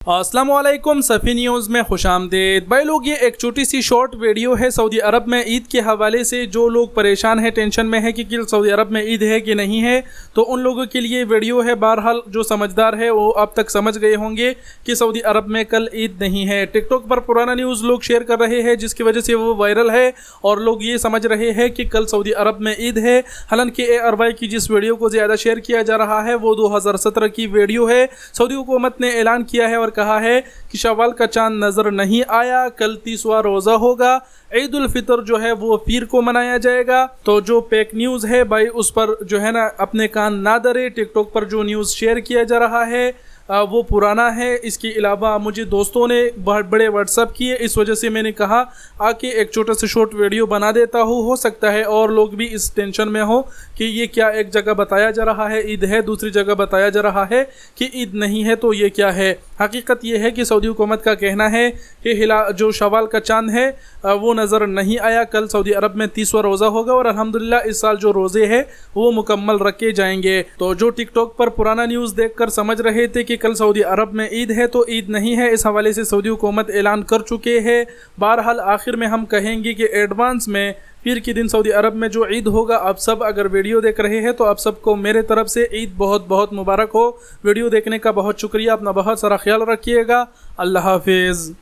अस्सलामुअलैकुम सफ़ी न्यूज़ में खुशामदीद। भाई लोग, ये एक छोटी सी शॉर्ट वीडियो है सऊदी अरब में ईद के हवाले से। जो लोग परेशान हैं, टेंशन में है कि सऊदी अरब में ईद है कि नहीं है, तो उन लोगों के लिए वीडियो है। बहरहाल जो समझदार है वो अब तक समझ गए होंगे कि सऊदी अरब में कल ईद नहीं है। टिकटॉक पर पुराना न्यूज़ लोग शेयर कर रहे हैं, जिसकी वजह से वो वायरल है और लोग ये समझ रहे हैं कि कल सऊदी अरब में ईद है। हालांकि ARY की जिस वीडियो को ज़्यादा शेयर किया जा रहा है वो 2017 की वीडियो है। सऊदी हुकूमत ने ऐलान किया है और कहा है कि शवाल का चांद नज़र नहीं आया, कल 30वां रोज़ा होगा। ईद उल फितर जो है वो पीर को मनाया जाएगा। तो जो फेक न्यूज़ है भाई, उस पर जो है ना अपने कान ना धरे। टिकटॉक पर जो न्यूज़ शेयर किया जा रहा है वो पुराना है। इसके अलावा मुझे दोस्तों ने बहुत बड़े व्हाट्सअप किए, इस वजह से मैंने कहा आके एक छोटा सा शॉर्ट वीडियो बना देता हूँ। हो सकता है और लोग भी इस टेंशन में हो कि ये क्या, एक जगह बताया जा रहा है ईद है, दूसरी जगह बताया जा रहा है कि ईद नहीं है, तो ये क्या है। हकीकत ये है कि सऊदी हुकूमत का कहना है कि जो शवाल का चांद है वो नज़र नहीं आया। कल सऊदी अरब में 30वां रोज़ा होगा और अल्हम्दुलिल्लाह इस साल जो रोज़े हैं वो मुकम्मल रखे जाएंगे। तो जो टिकटॉक पर पुराना न्यूज़ देखकर समझ रहे थे कि कल सऊदी अरब में ईद है, तो ईद नहीं है। इस हवाले से सऊदी हुकूमत ऐलान कर चुके हैं। बहरहाल आखिर में हम कहेंगे कि एडवांस में पीर के दिन सऊदी अरब में जो ईद होगा, आप सब अगर वीडियो देख रहे हैं तो आप सबको मेरे तरफ से ईद बहुत बहुत मुबारक हो। वीडियो देखने का बहुत शुक्रिया। अपना बहुत सारा ख्याल रखिएगा। अल्लाह हाफिज़।